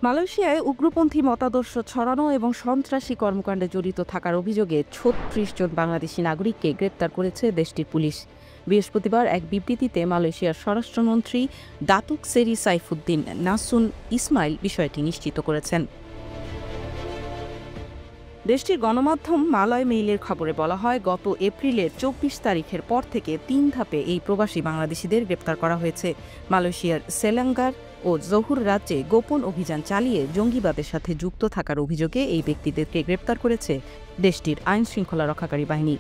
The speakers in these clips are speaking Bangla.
মালয়েশিয়ায় উগ্রপন্থী মতাদর্শ ছড়ানো এবং সন্ত্রাসী কর্মকাণ্ডে জড়িত থাকার অভিযোগে ৩৬ জন বাংলাদেশি নাগরিককে গ্রেপ্তার করেছে দেশটির পুলিশ। বৃহস্পতিবার এক বিবৃতিতে মালয়েশিয়ার স্বরাষ্ট্রমন্ত্রী দাতুক সেরি সাইফুদ্দিন নাসুন ইসমাইল বিষয়টি নিশ্চিত করেছেন। দেশটির গণমাধ্যম মালয় মেইলের খবরে বলা হয়, গত এপ্রিলের ২৪ তারিখের পর থেকে ৩ ধাপে এই প্রবাসী বাংলাদেশিদের গ্রেপ্তার করা হয়েছে। মালয়েশিয়ার সেলাঙ্গার ও জহুর রাজ্যে গোপন অভিযান চালিয়ে জঙ্গিবাদের সাথে যুক্ত থাকার অভিযোগে এই ব্যক্তিদেরকে গ্রেপ্তার করেছে দেশটির আইনশৃঙ্খলা রক্ষাকারী বাহিনী।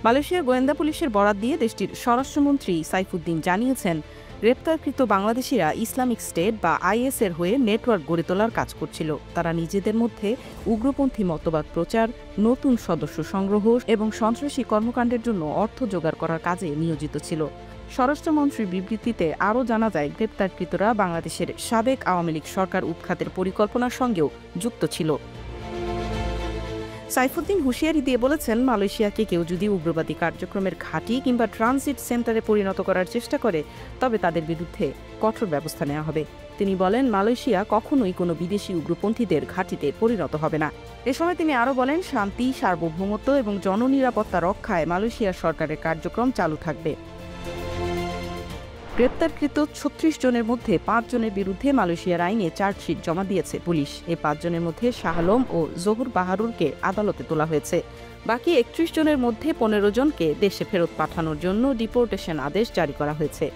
মালয়েশিয়ার গোয়েন্দা পুলিশের বরাত দিয়ে দেশটির স্বরাষ্ট্রমন্ত্রী সাইফুদ্দিন জানিয়েছেন, গ্রেপ্তারকৃত বাংলাদেশিরা ইসলামিক স্টেট বা আইএস এর হয়ে নেটওয়ার্ক গড়ে তোলার কাজ করছিল। তারা নিজেদের মধ্যে উগ্রপন্থী মতবাদ প্রচার, নতুন সদস্য সংগ্রহ এবং সন্ত্রাসী কর্মকাণ্ডের জন্য অর্থ জোগাড় করার কাজে নিয়োজিত ছিল। স্বরাষ্ট্রমন্ত্রীর বিবৃতিতে আরও জানা যায়, গ্রেপ্তারকৃতরা বাংলাদেশের সাবেক আওয়ামী লীগ সরকার উৎখাতের পরিকল্পনার সঙ্গেও যুক্ত ছিল। সাইফুদ্দিন হুঁশিয়ারি দিয়ে বলেছেন, মালয়েশিয়াকে কেউ যদি উগ্রবাদী কার্যক্রমের ঘাঁটি কিংবা ট্রানজিট সেন্টারে পরিণত করার চেষ্টা করে তবে তাদের বিরুদ্ধে কঠোর ব্যবস্থা নেওয়া হবে। তিনি বলেন, মালয়েশিয়া কখনোই কোনো বিদেশি উগ্রপন্থীদের ঘাঁটিতে পরিণত হবে না। এ সময় তিনি আরও বলেন, শান্তি, সার্বভৌমত্ব এবং জননিরাপত্তা রক্ষায় মালয়েশিয়া সরকারের কার্যক্রম চালু থাকবে। গ্রেপ্তারকৃত ৩৬ জনের মধ্যে ৫ জনের বিরুদ্ধে মালয়েশিয়ার আইনে চার্জশিট জমা দিয়েছে পুলিশ। এই ৫ জনের মধ্যে শাহ আলম ও জহুর বাহারুরকে আদালতে তোলা হয়েছে। বাকি ৩১ জনের মধ্যে ১৫ জনকে দেশে ফেরত পাঠানোর জন্য ডিপোর্টেশন আদেশ জারি করা হয়েছে।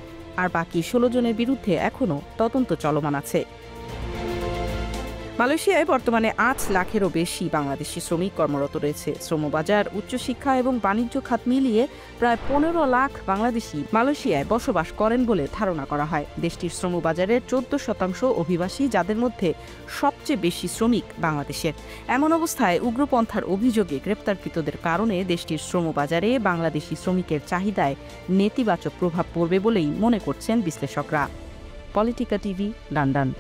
আর বাকি ১৬ জনের বিরুদ্ধে এখনও তদন্ত চলমান আছে। মালয়েশিয়ায় বর্তমানে ৮ লাখেরও বেশি বাংলাদেশি শ্রমিক কর্মরত রয়েছে। শ্রমবাজার, উচ্চশিক্ষা এবং বাণিজ্য খাত মিলিয়ে প্রায় ১৫ লাখ বাংলাদেশি মালয়েশিয়ায় বসবাস করেন বলে ধারণা করা হয়। দেশটির শ্রমবাজারের ১৪% অভিবাসী, যাদের মধ্যে সবচেয়ে বেশি শ্রমিক বাংলাদেশের। এমন অবস্থায় উগ্রপন্থার অভিযোগে গ্রেপ্তারকৃতদের কারণে দেশটির শ্রমবাজারে বাংলাদেশি শ্রমিকের চাহিদায় নেতিবাচক প্রভাব পড়বে বলেই মনে করছেন বিশ্লেষকরা। Politika TV, London.